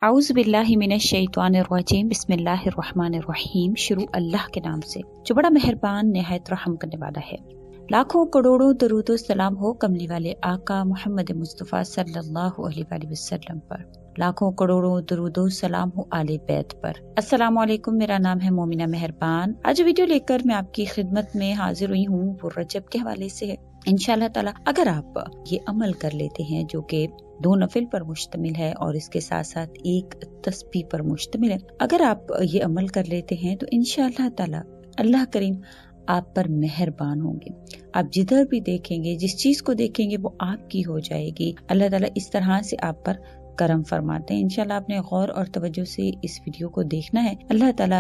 औज़ुबिल्लाहि मिनश्शैतानिर्रजीम बिस्मिल्लाहिर्रहमानिर्रहीम। शुरू अल्लाह के नाम से जो बड़ा मेहरबान निहायत रहम करने वाला है। लाखों करोड़ों दरूदो सलाम हो कमली वाले आका मोहम्मद मुस्तफ़ा सल्लल्लाहु अलैहि वसल्लम पर। लाखों करोड़ों दरूदो सलाम हो आले बैत पर। अस्सलाम वालेकुम, मेरा नाम है मोमिना मेहरबान। आज वीडियो लेकर मैं आपकी खिदमत में हाजिर हुई हूँ वो रजब के हवाले से है। इंशाअल्लाह ताला अगर आप ये अमल कर लेते हैं जो कि 2 नफिल पर मुश्तमिल है और इसके साथ साथ एक तस्बीह पर मुश्तमिल है, अगर आप ये अमल कर लेते हैं तो इंशाअल्लाह ताला अल्लाह करीम आप पर मेहरबान होंगे। आप जिधर भी देखेंगे, जिस चीज को देखेंगे वो आपकी हो जाएगी। अल्लाह ताला इस तरह से आप पर करम फरमाते हैं। इंशाल्लाह आपने गौर और तवज्जो से इस वीडियो को देखना है। अल्लाह ताला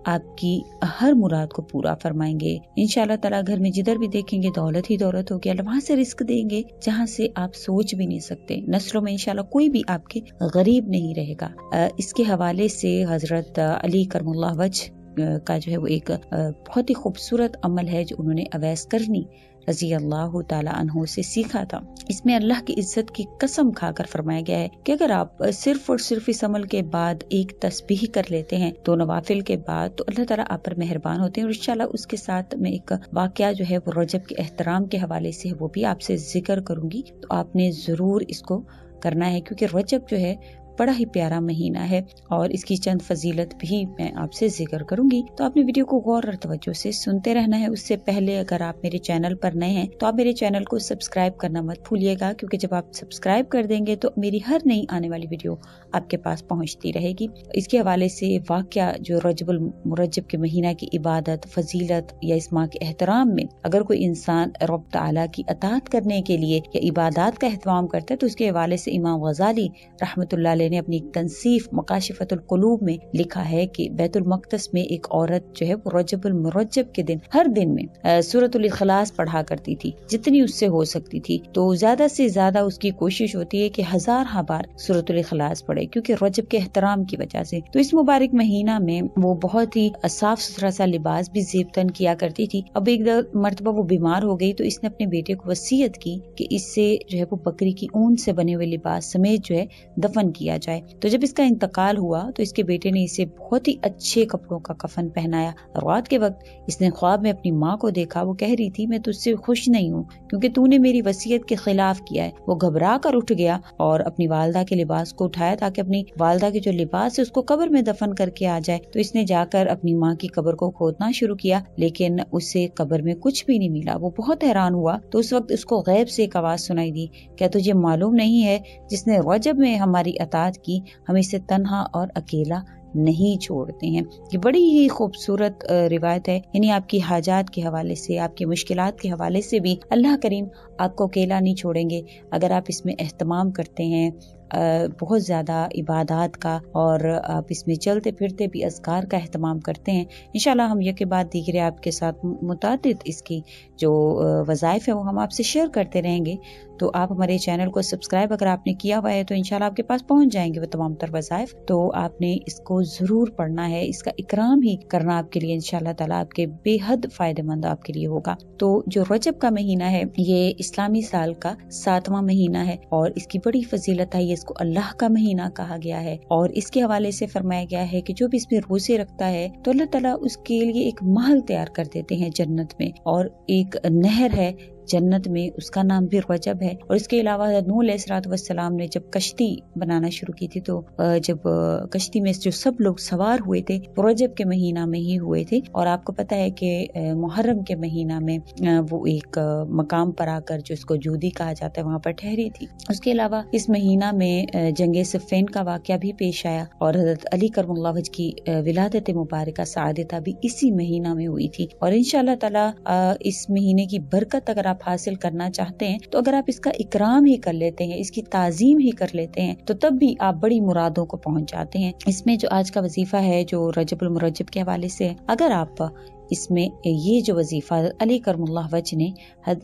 आपकी हर मुराद को पूरा फरमाएंगे। इंशाल्लाह ताला घर में जिधर भी देखेंगे दौलत ही दौलत होगी। अल्लाह वहाँ से रिस्क देंगे जहाँ से आप सोच भी नहीं सकते। नस्लों में इंशाल्लाह कोई भी आपके गरीब नहीं रहेगा। इसके हवाले से हजरत अली करमुल्लाह वजह का जो है वो एक बहुत ही खूबसूरत अमल है जो उन्होंने अवैस करनी रजी अल्लाह ताला अन्हु से सीखा था। इसमें अल्लाह की इज्जत की कसम खाकर फरमाया गया है कि अगर आप सिर्फ और सिर्फ इस अमल के बाद एक तस्बीह कर लेते हैं 2 नवाफिल के बाद तो अल्लाह ताला आप पर मेहरबान होते हैं। और इंशाल्लाह उसके साथ मैं एक वाकया जो है वो रजब के एहतराम के हवाले से वो भी आपसे जिक्र करूंगी, तो आपने जरूर इसको करना है क्योंकि रजब जो है बड़ा ही प्यारा महीना है और इसकी चंद फजीलत भी मैं आपसे जिक्र करूंगी। तो आपने वीडियो को गौर और तवज्जो से सुनते रहना है। उससे पहले अगर आप मेरे चैनल पर नए हैं तो आप मेरे चैनल को सब्सक्राइब करना मत भूलिएगा, क्योंकि जब आप सब्सक्राइब कर देंगे तो मेरी हर नई आने वाली वीडियो आपके पास पहुंचती रहेगी। इसके हवाले से वाकया जो रजबुल मुरज्जब के महीना की इबादत, फजीलत या इस माह के एहतराम में अगर कोई इंसान रब तआला की अताअत करने के लिए या इबादत का एहतमाम करता है तो उसके हवाले से इमाम गजाली रहमतुल्लाह अलैह ने अपनी तंसीफ मकाशिफतुल कुलूब में लिखा है कि बैतुल मक़दस में एक औरत जो है वो रजबुल मुरज्जब के दिन हर दिन में सूरतुल इखलास पढ़ा करती थी जितनी उससे हो सकती थी। तो ज्यादा से ज्यादा उसकी कोशिश होती है कि 1000 बार सूरतुल इखलास पढ़े, क्योंकि रजब के एहतराम की वजह से। तो इस मुबारक महीना में वो बहुत ही साफ सुथरा सा लिबास भी ज़ेबतन किया करती थी। अब एक मर्तबा वो बीमार हो गई तो इसने अपने बेटे को वसीयत की कि इससे जो है वो बकरी की ऊन से बने हुए लिबास समेत जो है दफन किया जाए। तो जब इसका इंतकाल हुआ तो इसके बेटे ने इसे बहुत ही अच्छे कपड़ों का कफन पहनाया। रात के वक्त इसने ख्वाब में अपनी माँ को देखा। वो कह रही थी मैं तुझसे खुश नहीं हूँ क्योंकि तूने मेरी वसीयत के खिलाफ किया है। वो घबरा कर उठ गया और अपनी वालदा के लिबास को उठाया ताकि अपनी वालदा के जो लिबास है उसको कब्र में दफन करके आ जाए। तो इसने जाकर अपनी माँ की कब्र को खोदना शुरू किया, लेकिन उसे कब्र में कुछ भी नहीं मिला। वो बहुत हैरान हुआ। तो उस वक्त उसको गैब से एक आवाज सुनाई दी, क्या तुझे मालूम नहीं है जिसने रजब में हमारी अताअत की हम इसे तन्हा और अकेला नहीं छोड़ते हैं। ये बड़ी ही खूबसूरत रिवायत है। यानी आपकी हाजात के हवाले से, आपकी मुश्किलात के हवाले से भी अल्लाह करीम आपको अकेला नहीं छोड़ेंगे अगर आप इसमें एहतमाम करते हैं बहुत ज्यादा इबादत का और आप इसमें चलते फिरते भी अज़कार का एहतमाम करते हैं। इंशाल्लाह हम ये के बाद दीगरे आपके साथ मुतादिद इसकी जो वज़ाइफ है वो हम आपसे शेयर करते रहेंगे। तो आप हमारे चैनल को सब्सक्राइब अगर आपने किया हुआ है तो इंशाल्लाह आपके पास पहुंच जाएंगे वो तमाम तर वज़ाइफ। तो आपने इसको जरूर पढ़ना है, इसका इकराम ही करना आपके लिए इंशाल्लाह ताला आपके बेहद फायदेमंद आपके लिए होगा। तो जो रजब का महीना है ये इस्लामी साल का 7वां महीना है और इसकी बड़ी फजीलत है। इसको अल्लाह का महीना कहा गया है और इसके हवाले से फरमाया गया है कि जो भी इसमें रोजे रखता है तो अल्लाह ताला उसके लिए एक महल तैयार कर देते हैं जन्नत में, और एक नहर है जन्नत में उसका नाम भी रजब है। और इसके अलावा नूह अलैहिस्सलाम ने जब कश्ती बनाना शुरू की थी तो जब कश्ती में जो सब लोग सवार हुए थे वो रजब के महीना में ही हुए थे। और आपको पता है कि मुहर्रम के महीना में वो एक मकाम पर आकर जो उसको जूदी कहा जाता है वहाँ पर ठहरी थी। उसके अलावा इस महीना में जंगे सिफ़ीन का वाक़या भी पेश आया और हज़रत अली करमुल्लाह वजह की विलादत मुबारका सादिता भी इसी महीना में हुई थी। और इंशाअल्लाह ताला इस महीने की बरकत अगर आप हासिल करना चाहते हैं तो अगर आप इसका इकराम ही कर लेते हैं, इसकी ताजीम ही कर लेते हैं तो तब भी आप बड़ी मुरादों को पहुंच जाते हैं। इसमें जो आज का वजीफा है जो रजबुल मुरज्जब के हवाले से है, अगर आप اس میں یہ جو وظیفہ علی کرم اللہ وجہ نے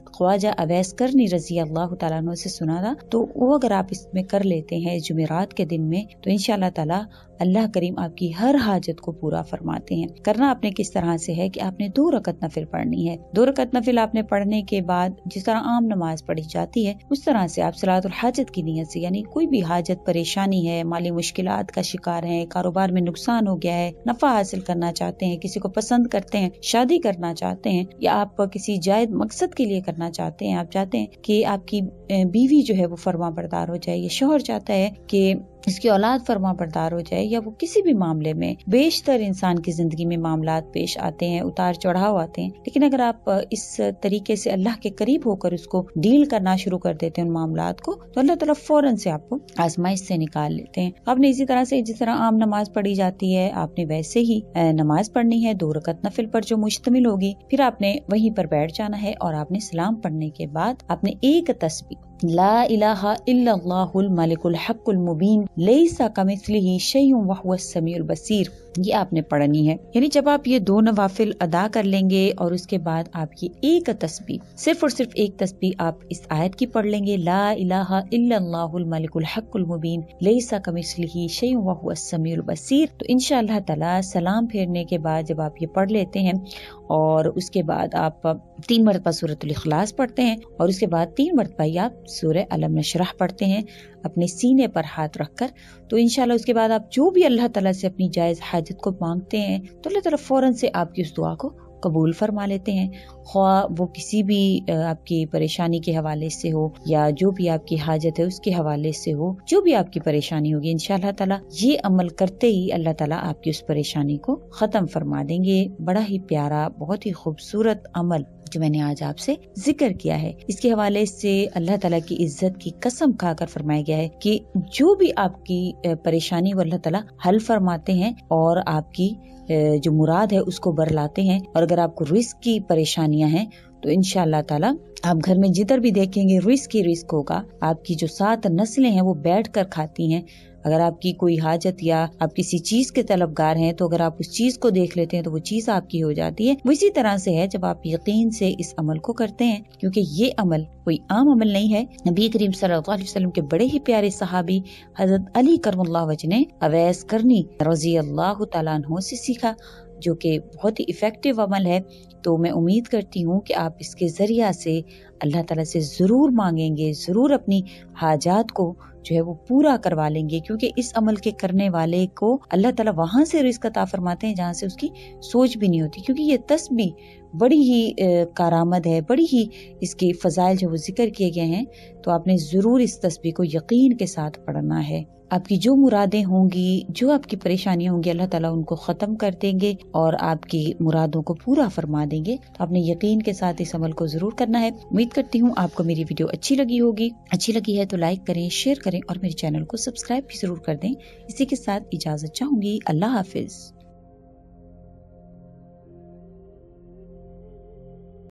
خواجہ اویس کرنی رضی اللہ تعالیٰ عنہ سے سنا تھا، تو وہ اگر آپ اس میں کر لیتے ہیں جمعرات کے دن میں، تو انشاءاللہ تعالیٰ اللہ کریم آپ کی ہر حاجت کو پورا فرماتے ہیں۔ کرنا آپ نے کس طرح سے ہے کہ آپ نے 2 رکعت نفل پڑھنی ہے۔ 2 رکعت نفل آپ نے پڑھنے کے بعد جس طرح عام نماز پڑھی جاتی ہے اس طرح سے آپ صلاۃ الحاجت کی نیت سے، یعنی کوئی بھی حاجت، پریشانی ہے، مالی مشکلات کا شکار ہے، کاروبار میں نقصان ہو گیا ہے، نفع حاصل کرنا چاہتے ہیں، کسی کو پسند کرتے ہیں، شادی کرنا چاہتے ہیں، یا آپ کسی جائز مقصد کے لیے کرنا چاہتے ہیں، آپ چاہتے ہیں کہ آپ کی بیوی جو ہے وہ فرما بردار ہو جائے، یا شوہر چاہتا ہے کہ اس کی اولاد فرما بردار ہو جائے، یا وہ کسی بھی معاملے میں، بیشتر انسان کی زندگی میں معاملات پیش آتے ہیں، اتار چڑھاؤ آتے ہیں، لیکن اگر آپ اس طریقے سے اللہ کے قریب ہو کر اس کو ڈیل کرنا شروع کر دیتے ہیں ان معاملات کو، تو اللہ تعالیٰ فوراً سے آپ کو آزمائش سے نکال لیتے ہیں۔ آپ نے اسی طرح سے جس طرح عام نماز پڑھی جاتی ہے آپ نے ویسے ہی نماز پڑھنی ہے، 2 رکعت نفل پر جو مشتمل ہوگی، پھر آپ نے وہیں پر بیٹھ جانا ہے اور آپ نے سلام پڑھنے کے بعد آپ نے ایک تسبیح لا الہ الا اللہ الملک الحق المبین لیس کمثلہ شیء وہو السمیع البصیر، یہ آپ نے پڑھنی ہے۔ یعنی جب آپ یہ 2 نوافل ادا کر لیں گے اور اس کے بعد آپ یہ ایک تسبیح، صرف اور صرف ایک تسبیح آپ اس آیت کی پڑھ لیں گے، لا الہ الا اللہ الملک الحق المبین لیس کمثلہ شیء وہو السمیع البصیر، تو انشاءاللہ تعالی سلام پھیرنے کے بعد جب آپ یہ پڑھ لیتے ہیں اور اس کے بعد آپ 3 مرتبہ سورۃ الاخلاص پڑھتے ہیں اور اس کے بعد 3 مرتبہ آپ سورہ علم نشرح پڑھتے ہیں اپنے سینے پر ہاتھ رکھ کر، تو انشاءاللہ اس کے بعد آپ جو بھی اللہ تعالیٰ سے اپنی جائز حاجت کو مانگتے ہیں تو اللہ تعالیٰ فوراً سے آپ کی اس دعا کو قبول فرما لیتے ہیں، خواہ وہ کسی بھی آپ کی پریشانی کے حوالے سے ہو یا جو بھی آپ کی حاجت ہے اس کے حوالے سے ہو، جو بھی آپ کی پریشانی ہوگی انشاءاللہ تعالیٰ یہ عمل کرتے ہی اللہ تعالیٰ آپ کی اس پریشانی کو ختم فرما دیں گے۔ بڑا ہی پیارا، بہت ہی خوبصورت عمل جو میں نے آج آپ سے ذکر کیا ہے، اس کے حوالے سے اللہ تعالیٰ کی عزت کی قسم کھا کر فرمایا گیا ہے کہ جو بھی آپ کی پریشانی وہ اللہ تعالیٰ حل فرماتے ہیں اور آپ کی جو مراد ہے اس کو برلاتے ہیں، اور اگر آپ کو رزق کی پریشانیاں ہیں تو انشاءاللہ تعالیٰ آپ گھر میں جدھر بھی دیکھیں گے رزق ہی رزق ہوگا، آپ کی جو 7 نسلیں ہیں وہ بیٹھ کر کھاتی ہیں۔ اگر آپ کی کوئی حاجت یا آپ کسی چیز کے طلبگار ہیں تو اگر آپ اس چیز کو دیکھ لیتے ہیں تو وہ چیز آپ کی ہو جاتی ہے۔ وہ اسی طرح سے ہے جب آپ یقین سے اس عمل کو کرتے ہیں، کیونکہ یہ عمل کوئی عام عمل نہیں ہے۔ نبی کریم صلی اللہ علیہ وسلم کے بڑے ہی پیارے صحابی حضرت علی کرم اللہ وجہ نے اویس کرنی رضی اللہ تعالیٰ عنہ سے سیکھا، جو کہ بہت ہی ایفیکٹو عمل ہے۔ تو میں امید کرتی ہوں کہ آپ اس کے ذریعہ سے اللہ تعالیٰ سے ضرور مانگیں گے، ضرور اپنی حاجات کو جو ہے وہ پورا کروا لیں گے، کیونکہ اس عمل کے کرنے والے کو اللہ تعالیٰ وہاں سے رزق عطا فرماتے ہیں جہاں سے اس کی سوچ بھی نہیں ہوتی، کیونکہ یہ تسبیح بڑی ہی کارآمد ہے، بڑی ہی اس کے فضائل جو وہ ذکر کیے گئے ہیں، تو آپ نے ضرور اس تسبیح کو یقین کے ساتھ پڑھنا ہے۔ آپ کی جو مرادیں ہوں گی، جو آپ کی پریشانیاں ہوں گی، اللہ تعالیٰ ان کو ختم کر دیں گے اور آپ کی مرادوں کو پورا فرما دیں گے۔ تو آپ نے یقین کے ساتھ اس عمل کو ضرور کرنا ہے۔ امید کرتی ہوں آپ کو میری ویڈیو اچھی لگی ہوگی، اچھی لگی ہے تو لائک کریں، شیئر کریں اور میرے چینل کو سبسکرائب بھی ضرور کر دیں۔ اسی کے ساتھ اجازت چاہوں گی، اللہ حافظ۔